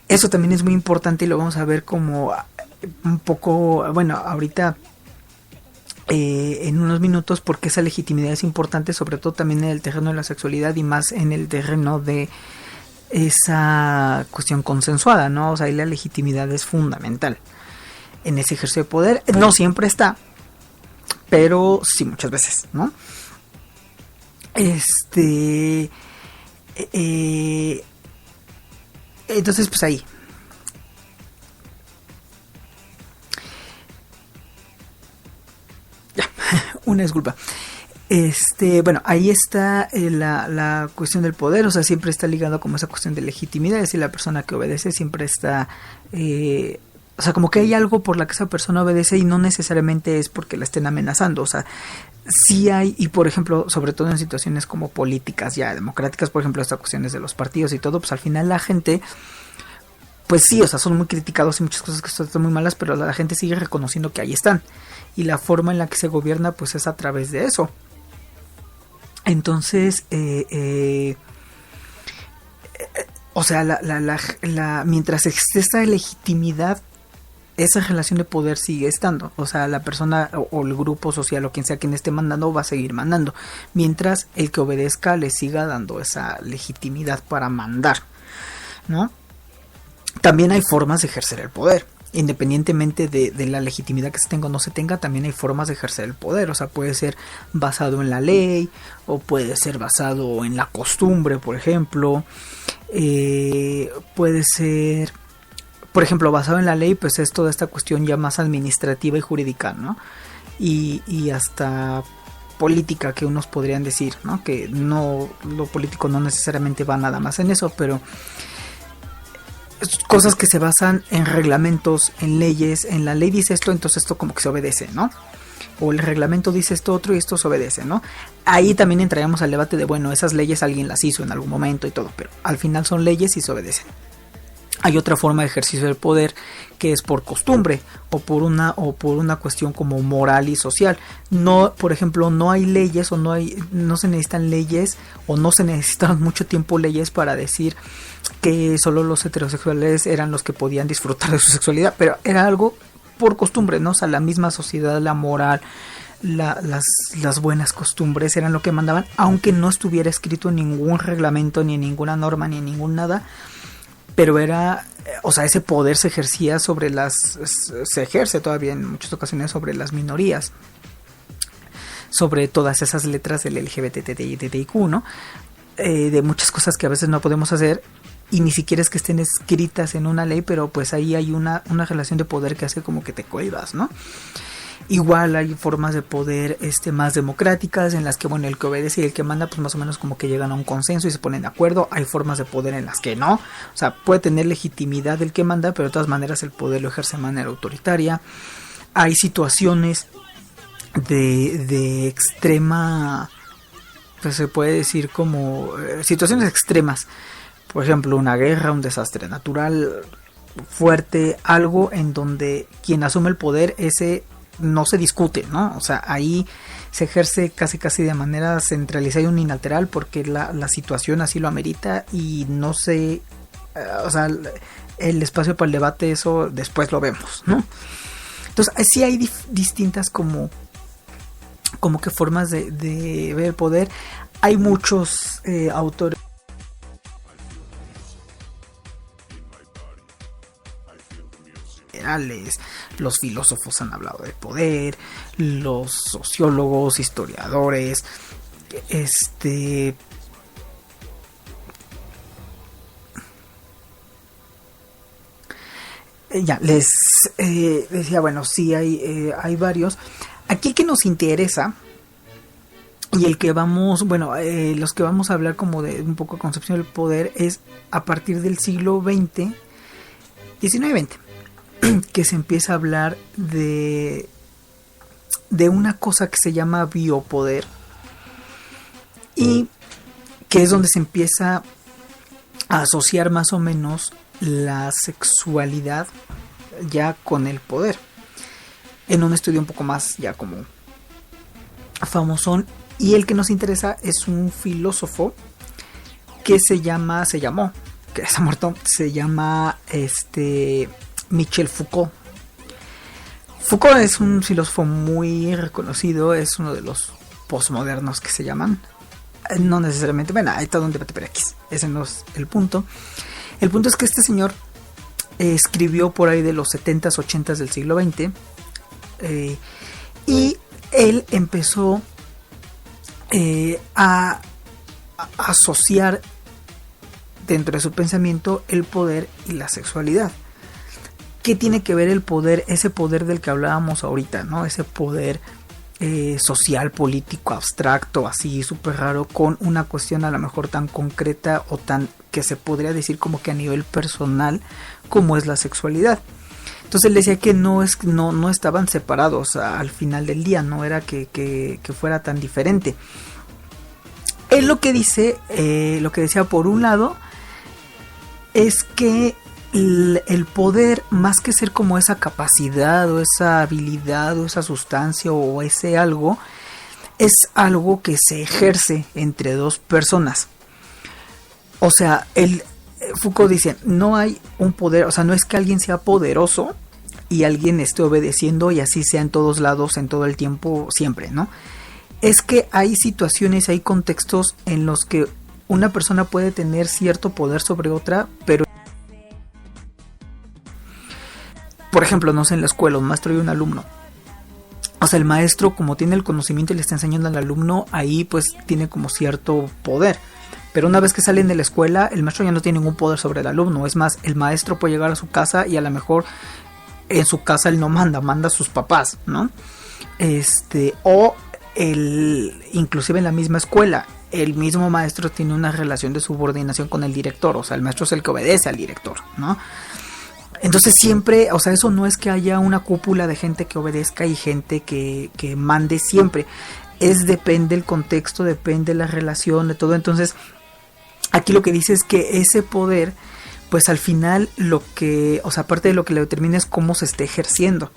Eso también es muy importante y lo vamos a ver como un poco, bueno, ahorita en unos minutos, porque esa legitimidad es importante, sobre todo también en el terreno de la sexualidad y más en el terreno de esa cuestión consensuada, ¿no? O sea, ahí la legitimidad es fundamental en ese ejercicio de poder. No siempre está, pero sí muchas veces, ¿no? Entonces, pues ahí. Ya, una disculpa. Bueno, ahí está la cuestión del poder, o sea, siempre está ligado como esa cuestión de legitimidad, es decir, la persona que obedece siempre está, o sea, como que hay algo por la que esa persona obedece y no necesariamente es porque la estén amenazando, o sea, sí hay, y por ejemplo, sobre todo en situaciones como políticas ya democráticas, por ejemplo, estas cuestiones de los partidos y todo, pues al final la gente, pues sí, o sea, son muy criticados y muchas cosas que están muy malas, pero la gente sigue reconociendo que ahí están, y la forma en la que se gobierna, pues es a través de eso. Entonces, o sea, mientras existe esta legitimidad, esa relación de poder sigue estando. O sea, la persona o el grupo social o quien sea quien esté mandando va a seguir mandando. Mientras el que obedezca le siga dando esa legitimidad para mandar, ¿no? También hay formas de ejercer el poder. Independientemente de la legitimidad que se tenga o no se tenga, también hay formas de ejercer el poder. O sea, puede ser basado en la ley, o puede ser basado en la costumbre, por ejemplo. Puede ser, por ejemplo, basado en la ley, pues es toda esta cuestión ya más administrativa y jurídica, ¿no? Y hasta política, que unos podrían decir, ¿no? Que no, lo político no necesariamente va nada más en eso, pero cosas que se basan en reglamentos, en leyes. En la ley dice esto, entonces esto como que se obedece, ¿no? O el reglamento dice esto otro y esto se obedece, ¿no? Ahí también entraríamos al debate de, bueno, esas leyes alguien las hizo en algún momento y todo, pero al final son leyes y se obedecen. Hay otra forma de ejercicio del poder que es por costumbre o por una cuestión como moral y social. No, por ejemplo, no hay leyes o no se necesitan leyes o no se necesitan mucho tiempo leyes para decir que solo los heterosexuales eran los que podían disfrutar de su sexualidad, pero era algo por costumbre, ¿no? O sea, la misma sociedad, la moral, las buenas costumbres eran lo que mandaban, aunque no estuviera escrito en ningún reglamento, ni en ninguna norma, ni en ningún nada. Pero era, o sea, ese poder se ejercía se ejerce todavía en muchas ocasiones sobre las minorías, sobre todas esas letras del LGBTTIQ, ¿no? De muchas cosas que a veces no podemos hacer y ni siquiera es que estén escritas en una ley, pero pues ahí hay una relación de poder que hace como que te cohibas, ¿no? Igual hay formas de poder más democráticas en las que, bueno, el que obedece y el que manda pues más o menos como que llegan a un consenso y se ponen de acuerdo. Hay formas de poder en las que no, o sea, puede tener legitimidad el que manda, pero de todas maneras el poder lo ejerce de manera autoritaria. Hay situaciones de extrema, pues se puede decir como situaciones extremas, por ejemplo una guerra, un desastre natural fuerte, algo en donde quien asume el poder ese no se discute, ¿no? O sea, ahí se ejerce casi de manera centralizada y unilateral porque la situación así lo amerita y no se, o sea, el espacio para el debate, eso después lo vemos, ¿no? Entonces sí hay distintas como que formas de ver el poder. Hay muchos autores, los filósofos han hablado de poder, los sociólogos, historiadores, ya les decía, bueno, sí hay varios. Aquí el que nos interesa y el que vamos, bueno, los que vamos a hablar como de un poco de concepción del poder es a partir del siglo XX, 19-20, que se empieza a hablar de una cosa que se llama biopoder y que es donde se empieza a asociar más o menos la sexualidad ya con el poder, en un estudio un poco más ya como famosón. Y el que nos interesa es un filósofo que se llamó que está muerto, se llama Michel Foucault. Foucault es un filósofo muy reconocido, es uno de los postmodernos que se llaman. No necesariamente, bueno, hay todo un debate, pero X, ese no es el punto. El punto es que este señor escribió por ahí de los 70s, 80s del siglo XX, y él empezó a asociar dentro de su pensamiento el poder y la sexualidad. ¿Qué tiene que ver el poder, ese poder del que hablábamos ahorita, ¿no? Ese poder social, político, abstracto, así súper raro, con una cuestión a lo mejor tan concreta o tan que se podría decir como que a nivel personal, como es la sexualidad? Entonces él decía que no estaban separados al final del día, no era que fuera tan diferente. Él lo que dice, lo que decía por un lado, es que el poder, más que ser como esa capacidad o esa habilidad o esa sustancia o ese algo, es algo que se ejerce entre dos personas. O sea, Foucault dice, no hay un poder, o sea, no es que alguien sea poderoso y alguien esté obedeciendo y así sea en todos lados, en todo el tiempo, siempre, ¿no? Es que hay situaciones, hay contextos en los que una persona puede tener cierto poder sobre otra, pero por ejemplo, no sé, en la escuela, un maestro y un alumno. O sea, el maestro, como tiene el conocimiento y le está enseñando al alumno, ahí pues tiene como cierto poder. Pero una vez que salen de la escuela, el maestro ya no tiene ningún poder sobre el alumno. Es más, el maestro puede llegar a su casa y a lo mejor en su casa él no manda a sus papás, ¿no? Inclusive en la misma escuela, el mismo maestro tiene una relación de subordinación con el director. O sea, el maestro es el que obedece al director, ¿no? Entonces siempre, o sea, eso no es que haya una cúpula de gente que obedezca y gente que mande siempre. Depende el contexto, depende la relación, de todo. Entonces, aquí lo que dice es que ese poder, pues al final aparte de lo que le determina es cómo se esté ejerciendo.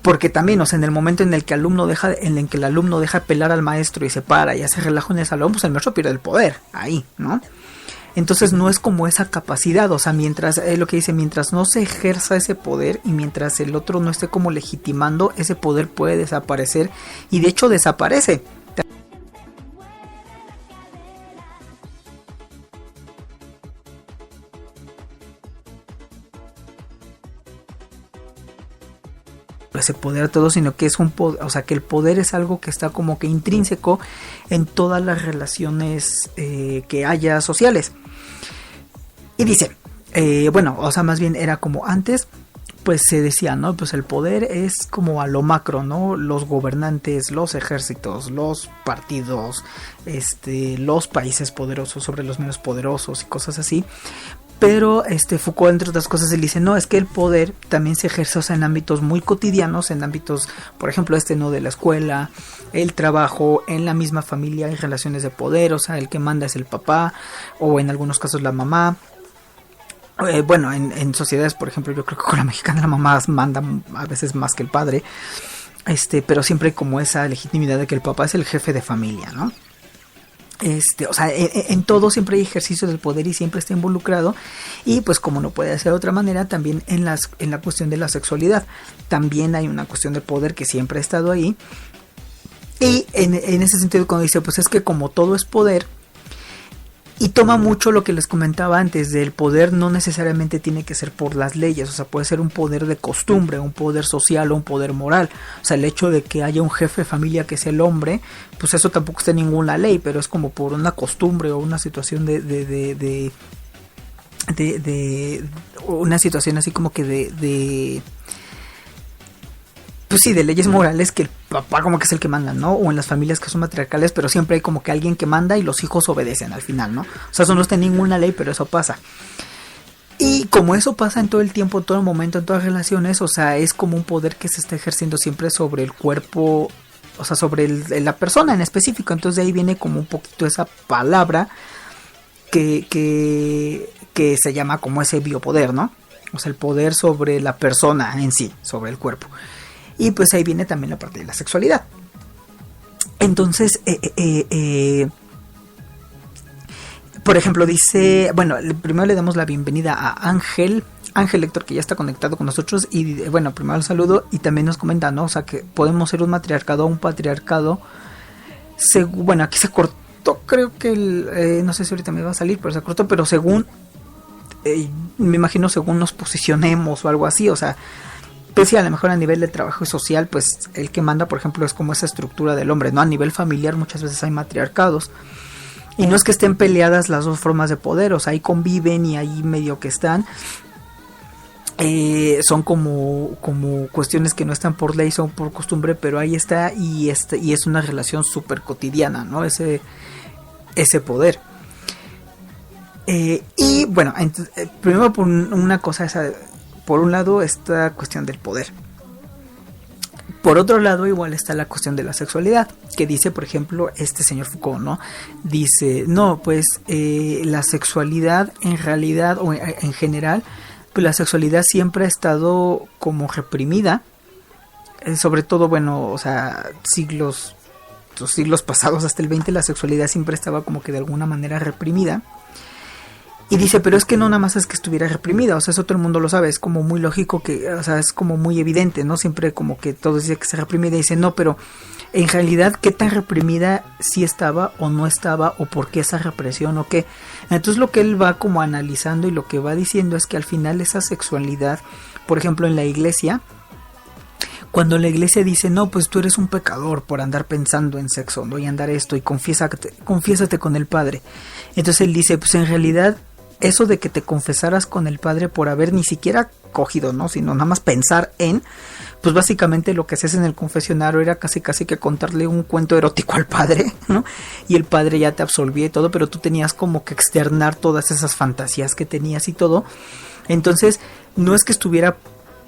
Porque también, o sea, en el momento en el que el alumno deja pelar al maestro y se para y hace relajo en el salón, pues el maestro pierde el poder ahí, ¿no? Entonces no es como esa capacidad, o sea, mientras no se ejerza ese poder y mientras el otro no esté como legitimando, ese poder puede desaparecer y de hecho desaparece. Ese poder todo, sino que es un poder, o sea, que el poder es algo que está como que intrínseco en todas las relaciones que haya sociales. Y dice, o sea, más bien era como antes, pues se decía, ¿no? Pues el poder es como a lo macro, ¿no? Los gobernantes, los ejércitos, los partidos, los países poderosos sobre los menos poderosos y cosas así. Pero Foucault, entre otras cosas, él dice, no, es que el poder también se ejerce, o sea, en ámbitos muy cotidianos, en ámbitos, por ejemplo, ¿no? De la escuela, el trabajo, en la misma familia hay relaciones de poder, o sea, el que manda es el papá, o en algunos casos la mamá. En sociedades, por ejemplo, yo creo que con la mexicana la mamá manda a veces más que el padre, pero siempre hay como esa legitimidad de que el papá es el jefe de familia, ¿no? O sea, en todo siempre hay ejercicio del poder y siempre está involucrado. Y pues como no puede ser de otra manera, también en la cuestión de la sexualidad también hay una cuestión de poder que siempre ha estado ahí. Y en ese sentido, cuando dice, pues es que como todo es poder, y toma mucho lo que les comentaba antes, del poder no necesariamente tiene que ser por las leyes, o sea, puede ser un poder de costumbre, un poder social o un poder moral. O sea, el hecho de que haya un jefe de familia que es el hombre, pues eso tampoco está en ninguna ley, pero es como por una costumbre o una situación de una situación así como que pues sí, de leyes morales, que el papá como que es el que manda, ¿no? O en las familias que son matriarcales, pero siempre hay como que alguien que manda y los hijos obedecen al final, ¿no? O sea, eso no está en ninguna ley, pero eso pasa. Y como eso pasa en todo el tiempo, en todo el momento, en todas las relaciones, o sea, es como un poder que se está ejerciendo siempre sobre el cuerpo, o sea, sobre la persona en específico. Entonces de ahí viene como un poquito esa palabra que se llama como ese biopoder, ¿no? O sea, el poder sobre la persona en sí, sobre el cuerpo. Y pues ahí viene también la parte de la sexualidad. Por ejemplo, dice, bueno, primero le damos la bienvenida a Ángel Héctor, que ya está conectado con nosotros, y bueno, primero el saludo, y también nos comenta, ¿no? O sea, que podemos ser un matriarcado o un patriarcado. Bueno, aquí se cortó, creo que no sé si ahorita me va a salir, pero se cortó, pero según, me imagino según nos posicionemos o algo así, o sea, pues sí, a lo mejor a nivel de trabajo y social, pues el que manda, por ejemplo, es como esa estructura del hombre, ¿no? A nivel familiar muchas veces hay matriarcados. Y no es que estén peleadas las dos formas de poder, o sea, ahí conviven y ahí medio que están. Son como cuestiones que no están por ley, son por costumbre, pero ahí está y es una relación súper cotidiana, ¿no? Ese poder. Y bueno, primero por una cosa, por un lado esta cuestión del poder. Por otro lado, igual está la cuestión de la sexualidad, que dice, por ejemplo, este señor Foucault, ¿no? Dice, no, pues la sexualidad en realidad, o en general, pues la sexualidad siempre ha estado como reprimida, sobre todo, bueno, o sea, siglos pasados hasta el 20, la sexualidad siempre estaba como que de alguna manera reprimida. Y dice, pero es que no nada más es que estuviera reprimida, o sea, eso todo el mundo lo sabe, es como muy lógico que, o sea, es como muy evidente, ¿no? Siempre como que todo dice que está reprimida y dice, no, pero en realidad, ¿qué tan reprimida sí estaba o no estaba o por qué esa represión o qué? Entonces lo que él va como analizando y lo que va diciendo es que al final esa sexualidad, por ejemplo en la iglesia, cuando la iglesia dice, no, pues tú eres un pecador por andar pensando en sexo, ¿no? Y andar esto y confiésate con el Padre. Entonces él dice, pues en realidad eso de que te confesaras con el Padre por haber ni siquiera cogido, ¿no? Sino nada más pensar en, pues básicamente lo que haces en el confesionario era casi que contarle un cuento erótico al Padre, ¿no? Y el Padre ya te absolvía y todo, pero tú tenías como que externar todas esas fantasías que tenías y todo. Entonces, no es que estuviera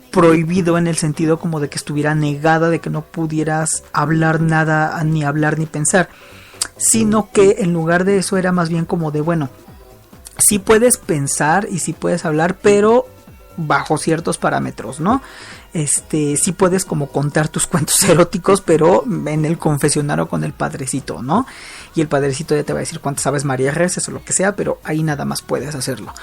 prohibido en el sentido como de que estuviera negada, de que no pudieras hablar nada, ni hablar ni pensar, sino que en lugar de eso era más bien como de, bueno, sí puedes pensar y sí puedes hablar, pero bajo ciertos parámetros, ¿no? Sí puedes como contar tus cuentos eróticos, pero en el confesionario con el padrecito, ¿no? Y el padrecito ya te va a decir cuántas aves María rezas o lo que sea, pero ahí nada más puedes hacerlo.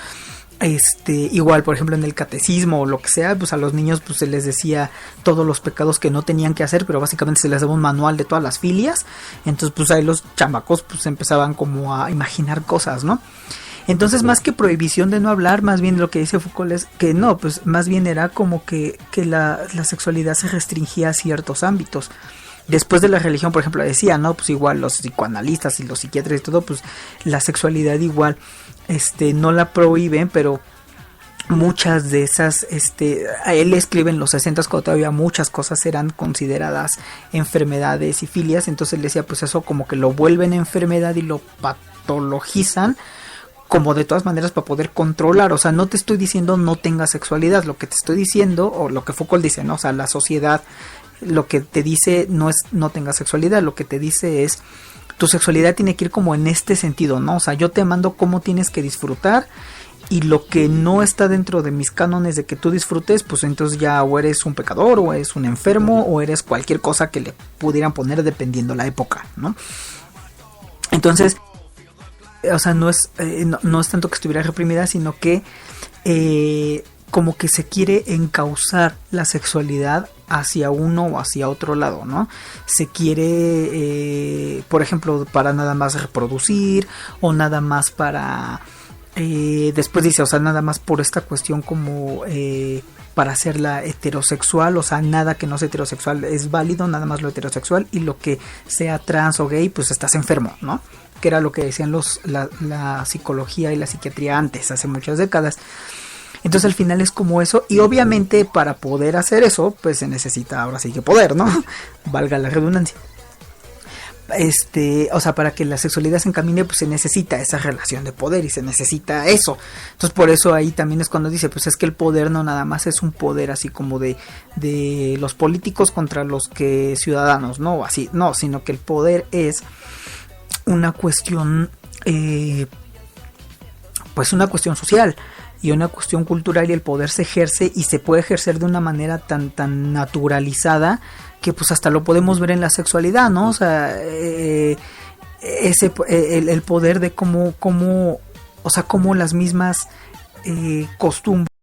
Igual, por ejemplo, en el catecismo o lo que sea, pues a los niños pues se les decía todos los pecados que no tenían que hacer, pero básicamente se les daba un manual de todas las filias. Entonces pues ahí los chamacos pues empezaban como a imaginar cosas, ¿no? Entonces, más que prohibición de no hablar, más bien lo que dice Foucault es que no, pues más bien era como que la sexualidad se restringía a ciertos ámbitos. Después de la religión, por ejemplo, decía, ¿no? Pues igual los psicoanalistas y los psiquiatras y todo, pues la sexualidad igual, no la prohíben, pero muchas de esas, él escribe en los 60 cuando todavía muchas cosas eran consideradas enfermedades y filias, entonces él decía, pues eso como que lo vuelven enfermedad y lo patologizan, como de todas maneras para poder controlar. O sea, no te estoy diciendo no tengas sexualidad, lo que te estoy diciendo, o lo que Foucault dice, ¿no? O sea, la sociedad lo que te dice no es no tengas sexualidad, lo que te dice es tu sexualidad tiene que ir como en este sentido, ¿no? O sea, yo te mando cómo tienes que disfrutar, y lo que no está dentro de mis cánones de que tú disfrutes, pues entonces ya o eres un pecador, o eres un enfermo, o eres cualquier cosa que le pudieran poner dependiendo la época, ¿no? Entonces, o sea, no es tanto que estuviera reprimida, sino que como que se quiere encauzar la sexualidad hacia uno o hacia otro lado, ¿no? Se quiere, por ejemplo, para nada más reproducir, o nada más para, después dice, o sea, nada más por esta cuestión como para hacerla heterosexual, o sea, nada que no sea heterosexual es válido, nada más lo heterosexual, y lo que sea trans o gay, pues estás enfermo, ¿no? Que era lo que decían la psicología y la psiquiatría antes, hace muchas décadas. Entonces al final es como eso, y obviamente para poder hacer eso, pues se necesita ahora sí que poder, ¿no? Valga la redundancia. O sea, para que la sexualidad se encamine, pues se necesita esa relación de poder y se necesita eso. Entonces por eso ahí también es cuando dice, pues es que el poder no nada más es un poder así como de los políticos contra los que ciudadanos, no, así, no, sino que el poder es una cuestión, pues una cuestión social y una cuestión cultural, y el poder se ejerce y se puede ejercer de una manera tan naturalizada que pues hasta lo podemos ver en la sexualidad, ¿no? O sea, el poder de cómo O sea, como las mismas costumbres